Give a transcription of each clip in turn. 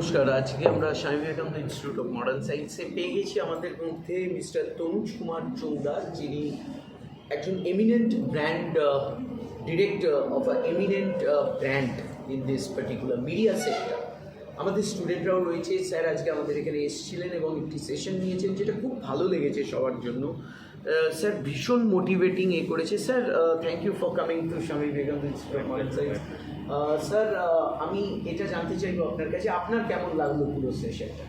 নমস্কার। আজকে আমরা স্বামী বিবেকানন্দ ইনস্টিটিউট অফ মডার্ন সায়েন্সে পেয়ে গেছি আমাদের মধ্যে মিস্টার তনুজ কুমার চৌদার, যিনি একজন eminent brand director of a eminent brand in this particular media sector. আমাদের স্টুডেন্টরাও রয়েছে। স্যার আজকে আমাদের এখানে এসেছিলেন এবং একটি সেশন নিয়েছেন, যেটা খুব ভালো লেগেছে সবার জন্য। স্যার ভীষণ মোটিভেটিং করেছে। Sir thank you for coming to Swami Vivekananda institute of modern science. Sir আমি এটা জানতে চাইবো আপনার কাছে, আপনার কেমন লাগলো পুরো সেশনটা?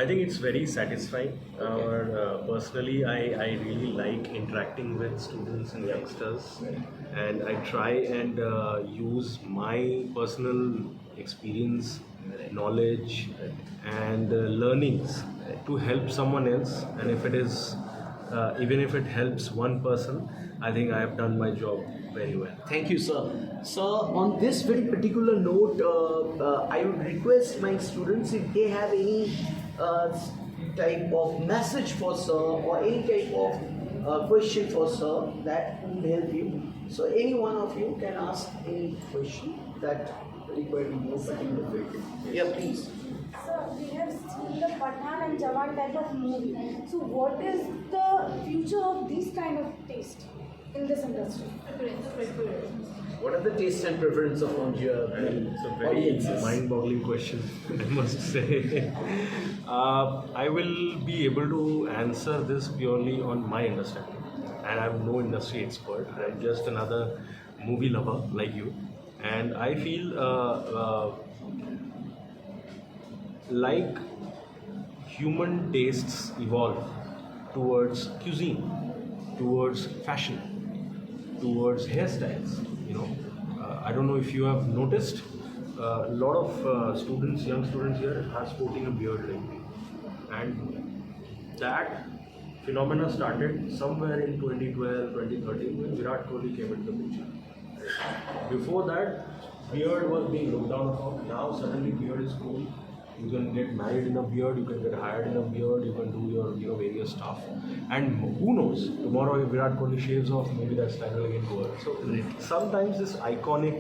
I think it's very satisfying. Personally, I really like interacting with students and youngsters, and I try and use my personal experience, knowledge, and learnings to help someone else. And if it is, even if it helps one person, I think I have done my job very well. Thank you, sir. Sir, on this very particular note, I would request my students, if they have any type of message for sir or any type of question for sir that would help you. So any one of you can ask any question that requires more particular field. Yeah, please. Sir, we have seen the Pathan and Jawan type of movie. So what is the future of this kind of taste in this industry? What are the tastes and preference of your It's a very audiences? mind-boggling question, I must say. I will be able to answer this purely on my understanding, and I'm no industry expert. I'm just another movie lover like you, and I feel like human tastes evolve towards cuisine, towards fashion, towards hairstyles. I don't know if you have noticed, a lot of students, young students here are sporting a beard lately, and that phenomena started somewhere in 2012, 2013 when Virat Kohli came into the picture. Before that, beard was being looked down upon. Now suddenly beard is cool. You can get married in a beard, you can get hired in a beard, you can do your various stuff. And who knows, tomorrow if Virat Kohli shaves off, maybe that style will again go up. So sometimes this iconic,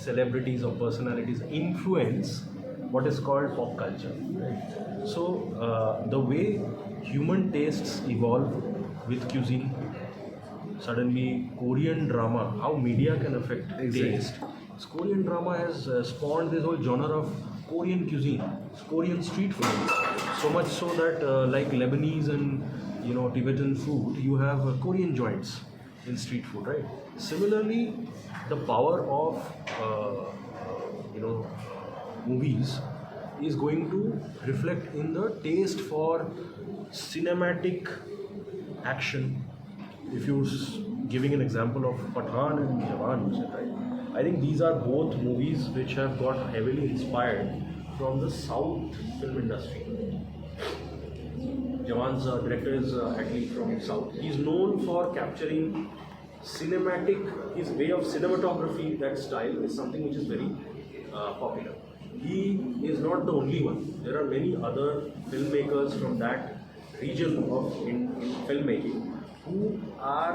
celebrities or personalities influence what is called pop culture. Right? So the way human tastes evolve with cuisine, suddenly Korean drama, how media can affect taste. Korean drama has spawned this whole genre of Korean cuisine, Korean street food. So much so that like Lebanese and Tibetan food, you have Korean joints in street food, right? Similarly, the power of movies is going to reflect in the taste for cinematic action. If you're giving an example of Pathan and Jawan, right? I think these are both movies which have got heavily inspired from the South film industry. Jawan's director is actually from South. He's known for capturing cinematic, his way of cinematography, that style is something which is very popular. He is not the only one. There are many other filmmakers from that region of in filmmaking who are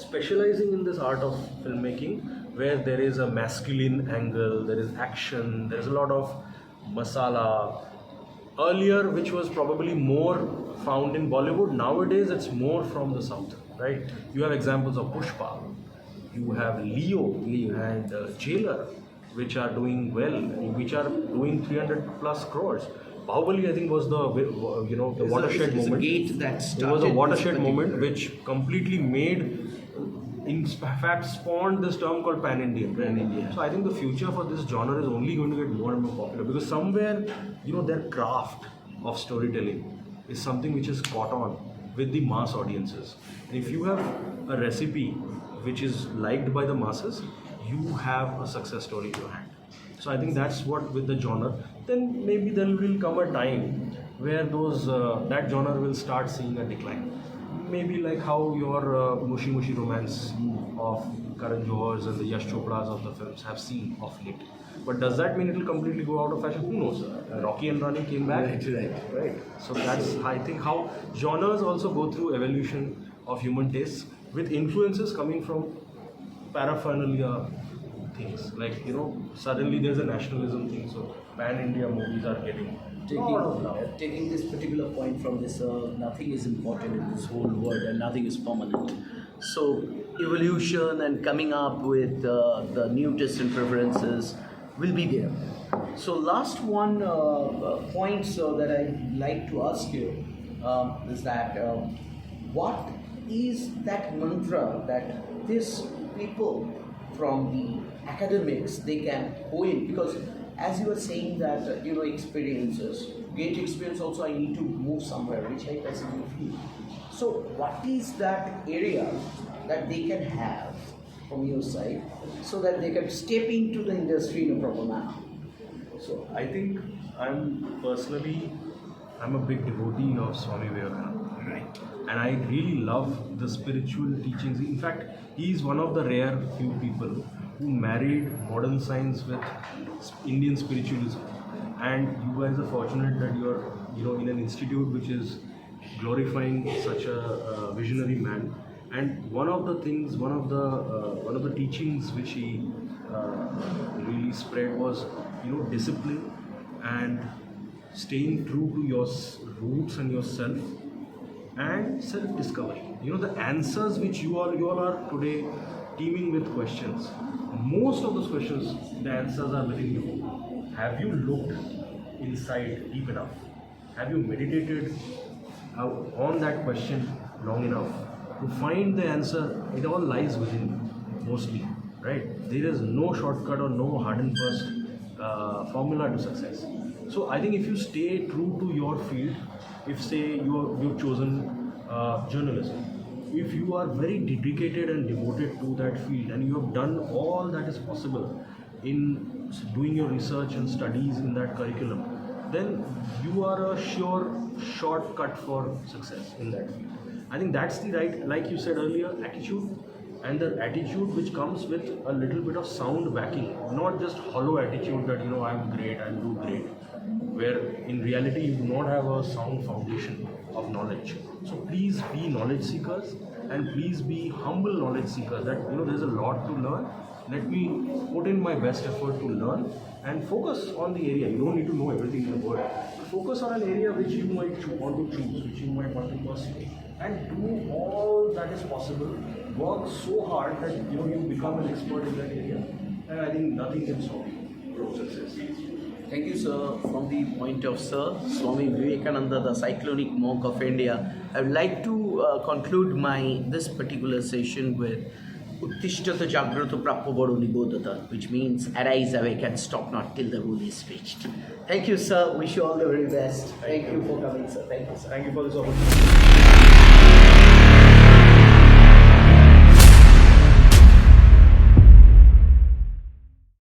specializing in this art of filmmaking, where there is a masculine angle, there is action, there is a lot of masala. Earlier, which was probably more found in Bollywood, nowadays it's more from the South, right? You have examples of Pushpa, you have Leo and Jailer, which are doing well, which are doing 300 plus crores. Bahubali, I think, was the watershed moment. It was a watershed moment which completely made, in fact, spawned this term called pan-Indian. So I think the future for this genre is only going to get more and more popular, because somewhere, their craft of storytelling is something which is caught on with the mass audiences. And if you have a recipe which is liked by the masses, you have a success story in your hand. So I think that's what with the genre. Then maybe there will come a time where that genre will start seeing a decline. Maybe like how your mushy romance of Karan Johar's and the Yash Chopras of the films have seen of late. But does that mean it will completely go out of fashion? Who knows? Rocky and Rani came back. Right. So that's, I think, how genres also go through evolution of human tastes, with influences coming from paraphernalia, things. Like, suddenly there's a nationalism thing, so pan-India movies are getting lot of love. Taking this particular point from this, nothing is important in this whole world and nothing is permanent. So evolution and coming up with the new taste and preferences will be there. So last one point that I'd like to ask you is that what is that mantra that these people from the academics they can go in, because as you were saying that experiences, great experience also I need to move somewhere which I personally feel. So what is that area that they can have from your side so that they can step into the industry in a proper manner? So I think I'm a big devotee of Swami Vivekananda. Right. And I really love the spiritual teachings. In fact, he is one of the rare few people who married modern science with Indian spiritualism. And you guys are fortunate that you're in an institute which is glorifying such a visionary man. And one of the teachings which he really spread was discipline and staying true to your roots and yourself and self-discovery. The answers which you all are today teeming with questions. Most of those questions, the answers are within you. Have you looked inside deep enough? Have you meditated on that question long enough to find the answer? It all lies within you, mostly, right? There is no shortcut or no hard and fast formula to success. So I think if you stay true to your field, if say you've chosen journalism, if you are very dedicated and devoted to that field and you have done all that is possible in doing your research and studies in that curriculum, then you are a sure shortcut for success in that field. I think that's the right, like you said earlier, attitude, and the attitude which comes with a little bit of sound backing, not just hollow attitude that I'm great, I'll do great, where in reality you do not have a sound foundation of knowledge. So please be knowledge seekers and please be humble knowledge seekers, that there's a lot to learn. Let me put in my best effort to learn and focus on the area. You don't need to know everything in the world. Focus on an area which you might want to choose, which you might want to pursue, and do all that is possible. Work so hard that you become an expert in that area, and I think nothing can stop you from success. Thank you, sir. From the point of Sir Swami Vivekananda, the cyclonic monk of India, I would like to conclude this particular session with Uttishtata Jagrata Prapabaro Nibodhata, which means arise, awake, and stop not till the goal is reached. Thank you, sir. Wish you all the very best. Thank you for coming, sir. Thank you, sir. Thank you for this opportunity.